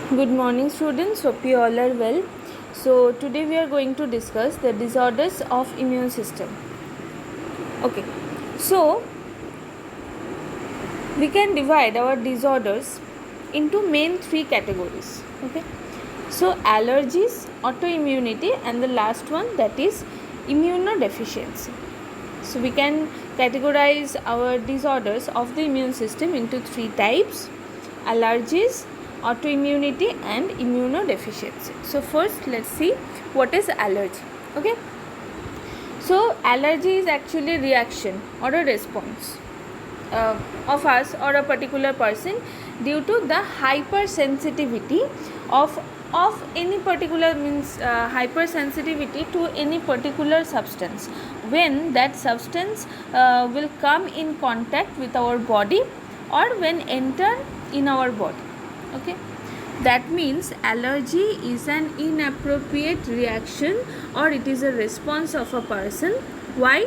Good morning, students. Hope you all are well. So today we are going to discuss the disorders of immune system. Okay. So we can divide our disorders into main three categories. Okay. So allergies, autoimmunity, and the last one, that is immunodeficiency. So we can categorize our disorders of the immune system into three types: allergies, autoimmunity, and immunodeficiency. So first let's see what is allergy. Okay, so allergy is actually reaction or a response of us or a particular person due to the hypersensitivity of any particular hypersensitivity to any particular substance, when that substance will come in contact with our body or when enter in our body. Okay, that means allergy is an inappropriate reaction or it is a response of a person. Why?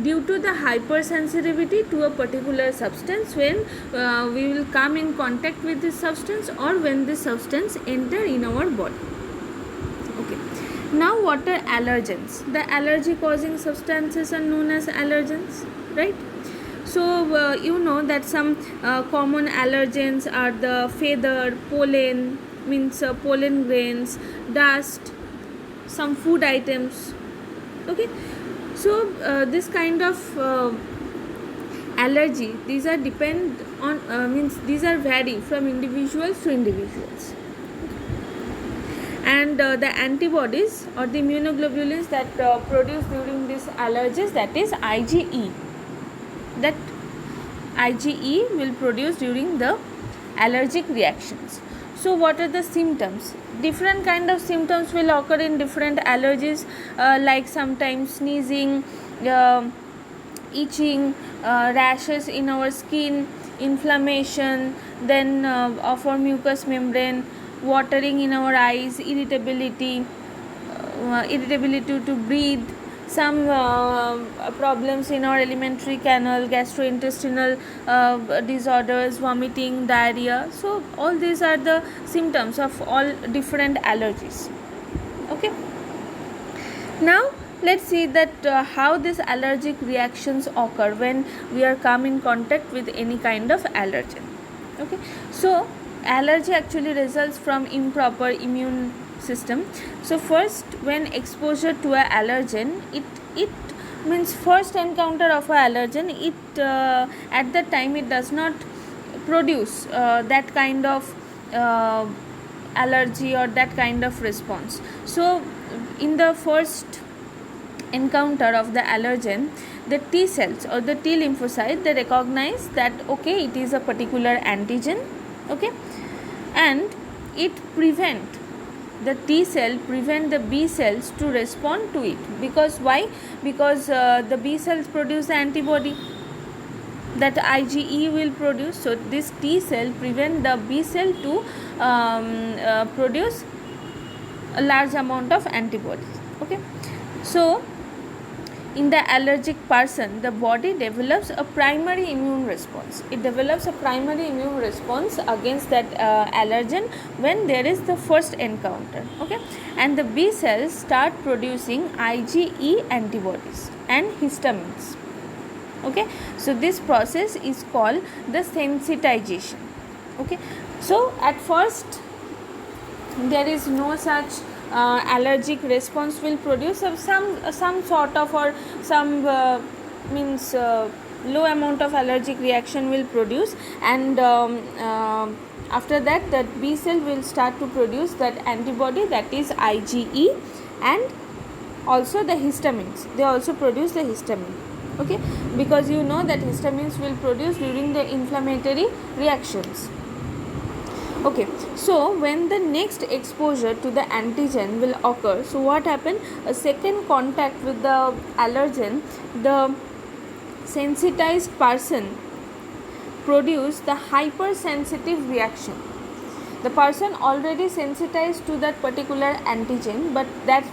Due to the hypersensitivity to a particular substance when we will come in contact with this substance or when this substance enter in our body. Okay, now what are allergens? The allergy causing substances are known as allergens, right? So you know that some common allergens are the feather, pollen, pollen grains, dust, some food items. Okay, so this kind of allergy, these are depend on these are vary from individuals to individuals. And the antibodies or the immunoglobulins that produce during these allergies, that is IgE, that IgE will produce during the allergic reactions. So what are the symptoms? Different kind of symptoms will occur in different allergies, like sometimes sneezing, itching, rashes in our skin, inflammation, then of our mucous membrane, watering in our eyes, irritability to breathe, some problems in our alimentary canal, gastrointestinal disorders, vomiting, diarrhea. So all these are the symptoms of all different allergies. Okay, now let's see that how these allergic reactions occur when we are come in contact with any kind of allergen. Okay, so allergy actually results from improper immune system. So first, when exposure to a allergen, it means first encounter of a allergen, it at that time it does not produce that kind of allergy or that kind of response. So in the first encounter of the allergen, the T cells or the T lymphocyte, they recognize that okay, it is a particular antigen. Okay, and it prevent the T cell prevent the B cells to respond to it. Because why? Because the B cells produce the antibody that IgE will produce. So this T cell prevent the B cell to produce a large amount of antibodies. Okay, so in the allergic person, the body develops a primary immune response. It develops a primary immune response against that allergen when there is the first encounter. Okay, and the B cells start producing IgE antibodies and histamines. Okay, so this process is called the sensitization. Okay, so at first there is no such allergic response will produce some sort of or some low amount of allergic reaction will produce, and after that B cell will start to produce that antibody, that is IgE, and also the histamines, they also produce the histamine. Okay, because you know that histamines will produce during the inflammatory reactions. Okay, so when the next exposure to the antigen will occur, so what happened? A second contact with the allergen, the sensitized person produce the hypersensitive reaction. the person already sensitized to that particular antigen, but that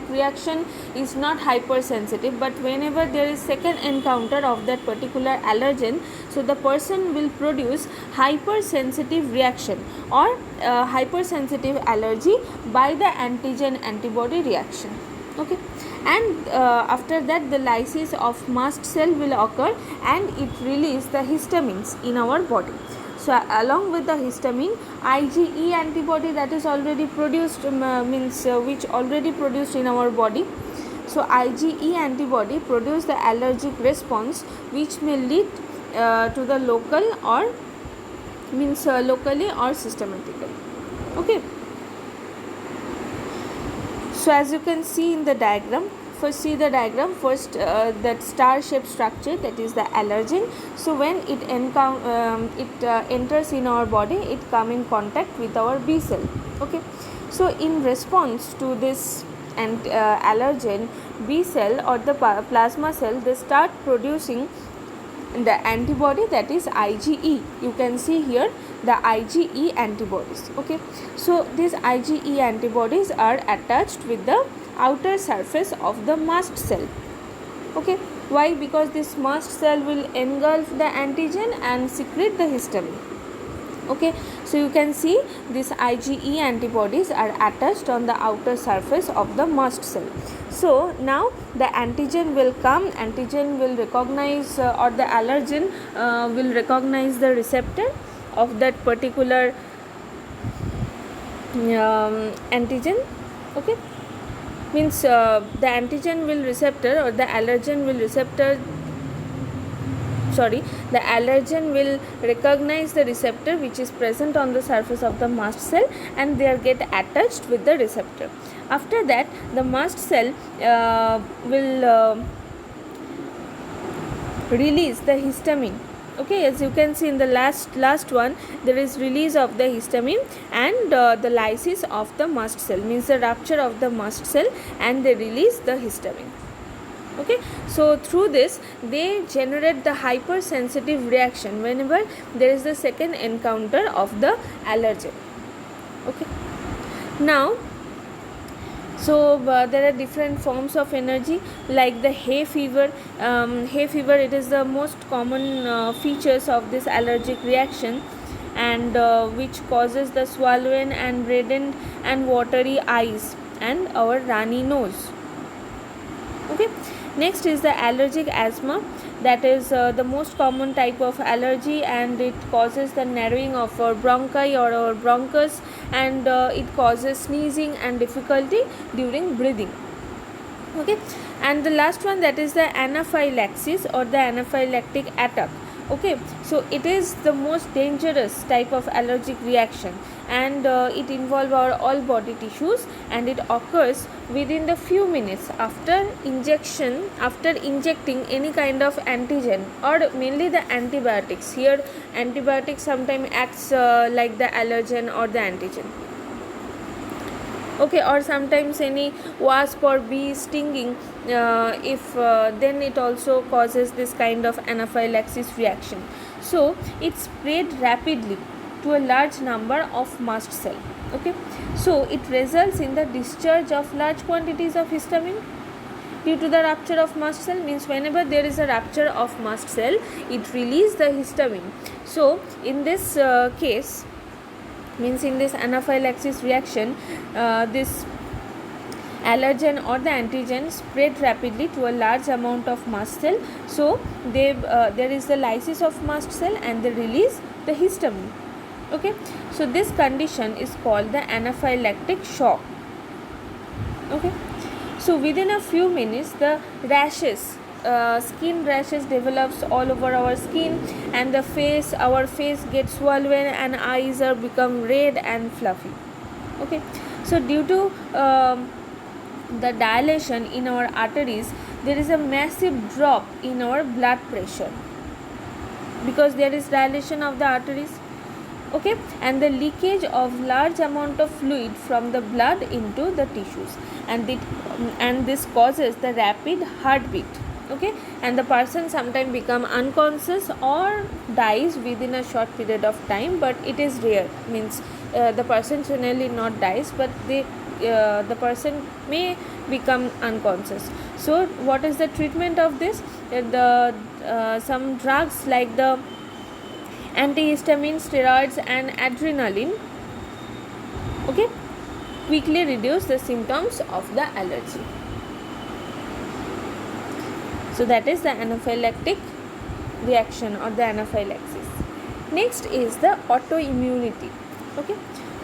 reaction is not hypersensitive, but whenever there is second encounter of that particular allergen, so the person will produce hypersensitive reaction or hypersensitive allergy by the antigen antibody reaction. Okay, and after that the lysis of mast cell will occur and it release the histamines in our body. So along with the histamine, IgE antibody that is already produced which already produced in our body. So IgE antibody produce the allergic response which may lead to the local or locally or systematically. Okay. So as you can see in the diagram, first see the diagram, first that star shaped structure, that is the allergen. So when it enters in our body, it come in contact with our B cell. Okay, so in response to this allergen, B cell or the plasma cell, they start producing the antibody, that is IgE. You can see here the IgE antibodies. Okay, so these IgE antibodies are attached with the outer surface of the mast cell. Okay, why? Because this mast cell will engulf the antigen and secrete the histamine. Okay, so you can see these IgE antibodies are attached on the outer surface of the mast cell. So now the antigen will come, antigen will recognize or the allergen will recognize the receptor of that particular antigen. Okay, means the antigen will receptor or the allergen will receptor, the allergen will recognize the receptor which is present on the surface of the mast cell and they get attached with the receptor. After that the mast cell will release the histamine. Okay, as you can see in the last one, there is release of the histamine and the lysis of the mast cell, means the rupture of the mast cell and they release the histamine. Okay, so through this they generate the hypersensitive reaction whenever there is the second encounter of the allergen. Okay, now so there are different forms of energy like the hay fever. Hay fever, it is the most common features of this allergic reaction, and which causes the swollen and reddened and watery eyes and our runny nose. Okay, next is the allergic asthma, that is the most common type of allergy and it causes the narrowing of our bronchi or our bronchus and it causes sneezing and difficulty during breathing. Okay, and the last one, that is the anaphylaxis or the anaphylactic attack. Okay, so it is the most dangerous type of allergic reaction and it involves our all body tissues and it occurs within the few minutes after injecting any kind of antigen or mainly the antibiotics. Here antibiotics sometimes acts like the allergen or the antigen. Okay, or sometimes any wasp or bee stinging, then it also causes this kind of anaphylaxis reaction. So it spread rapidly to a large number of mast cell. Okay, so it results in the discharge of large quantities of histamine due to the rupture of mast cell, means whenever there is a rupture of mast cell it releases the histamine. So in this case, means in this anaphylaxis reaction, this allergen or the antigen spread rapidly to a large amount of mast cell. So there is the lysis of mast cell and they release the histamine. Okay, so this condition is called the anaphylactic shock. Okay, so within a few minutes the rashes, skin rashes develops all over our skin and our face gets swollen and eyes are become red and fluffy. Okay, so due to the dilation in our arteries, there is a massive drop in our blood pressure because there is dilation of the arteries. Okay, and the leakage of large amount of fluid from the blood into the tissues and this causes the rapid heartbeat. okay, and the person sometimes become unconscious or dies within a short period of time, but it is rare, means the person generally not dies, but the person may become unconscious. So what is the treatment of this? The some drugs like the antihistamine, steroids and adrenaline, okay, quickly reduce the symptoms of the allergy. So that is the anaphylactic reaction or the anaphylaxis. Next is the autoimmunity. Okay,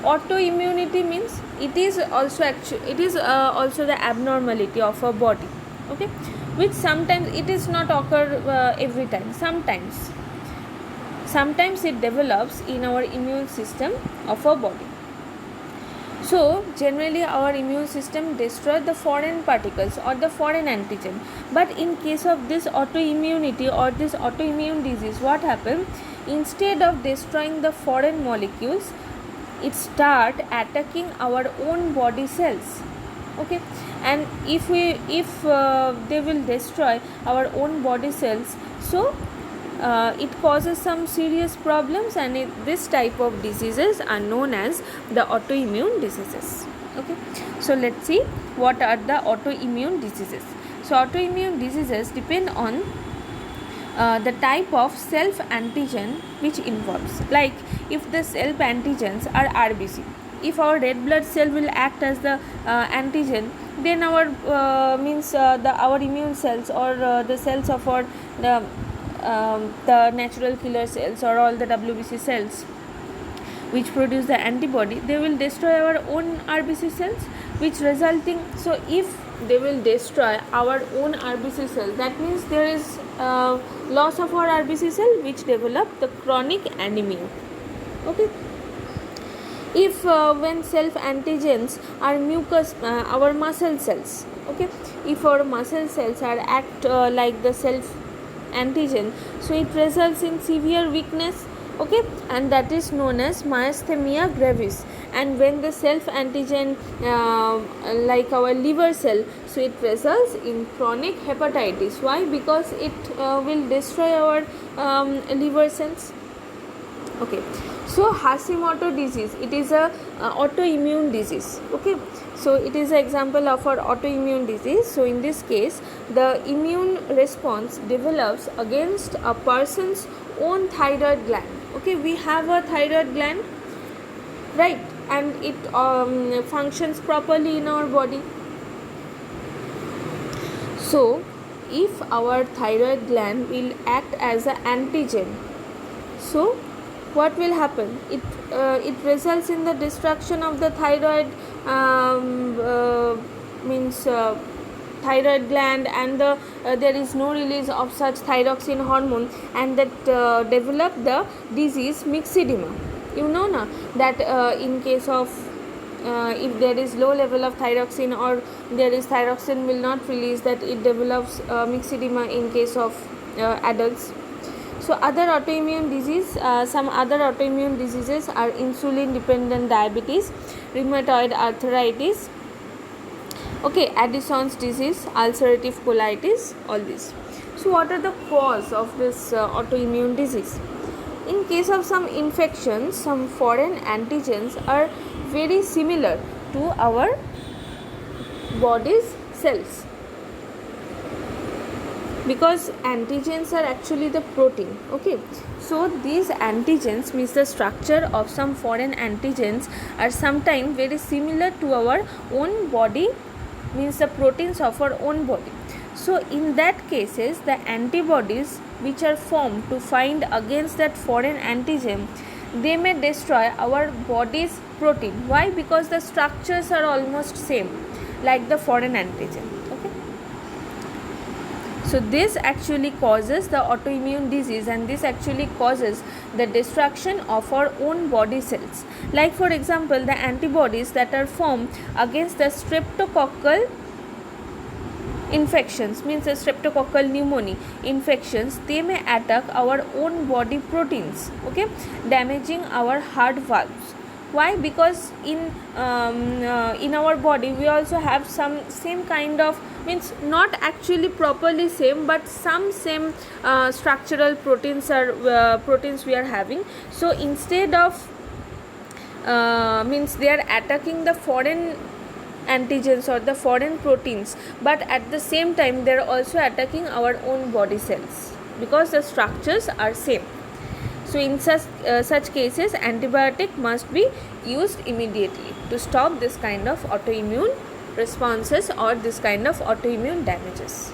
autoimmunity means it is also the abnormality of a body, okay, which sometimes it is not occur every time. Sometimes it develops in our immune system of our body. So generally our immune system destroys the foreign particles or the foreign antigen, but in case of this autoimmunity or this autoimmune disease, what happens? Instead of destroying the foreign molecules, it start attacking our own body cells, okay, and if they will destroy our own body cells, so it causes some serious problems, and this type of diseases are known as the autoimmune diseases. Okay, so let's see what are the autoimmune diseases. So autoimmune diseases depend on the type of self antigen which involves, like if the self antigens are RBC, if our red blood cell will act as the antigen, then our our immune cells or the cells of our the natural killer cells or all the WBC cells which produce the antibody, they will destroy our own RBC cells, which resulting, so if they will destroy our own RBC cell, that means there is loss of our RBC cell, which develop the chronic anemia. Okay, if when self antigens are mucus, our muscle cells, okay, if our muscle cells are act like the self antigen, so it results in severe weakness, okay, and that is known as myasthenia gravis. And when the self antigen like our liver cell, so it results in chronic hepatitis. Why? Because it will destroy our liver cells. Okay, so Hashimoto disease, it is a autoimmune disease. Okay, so it is an example of our autoimmune disease. So in this case, the immune response develops against a person's own thyroid gland. Okay, we have a thyroid gland, right, and it functions properly in our body. So if our thyroid gland will act as an antigen, so what will happen? It results in the destruction of the thyroid thyroid gland, and there is no release of such thyroxine hormone, and that develop the disease myxedema. You know na that in case of if there is low level of thyroxine or there is thyroxine will not release, that it develops myxedema in case of adults. So other autoimmune disease, some other autoimmune diseases are insulin dependent diabetes, rheumatoid arthritis, okay, Addison's disease, ulcerative colitis, all these. So what are the cause of this autoimmune disease? In case of some infections, some foreign antigens are very similar to our body's cells, because antigens are actually the protein. Okay, so these antigens means the structure of some foreign antigens are sometimes very similar to our own body, means the proteins of our own body. So in that cases, the antibodies which are formed to find against that foreign antigen, they may destroy our body's protein. Why? Because the structures are almost same like the foreign antigen. Okay, so this actually causes the autoimmune disease, and this actually causes the destruction of our own body cells. Like for example, the antibodies that are formed against the streptococcal infections, means the streptococcal pneumonia infections, they may attack our own body proteins, okay, damaging our heart valves. Why? Because in our body we also have some same kind of, means not actually properly same, but some same structural proteins we are having. So instead of means they are attacking the foreign antigens or the foreign proteins, but at the same time they are also attacking our own body cells because the structures are same. So in such cases antibiotic must be used immediately to stop this kind of autoimmune responses or this kind of autoimmune damages.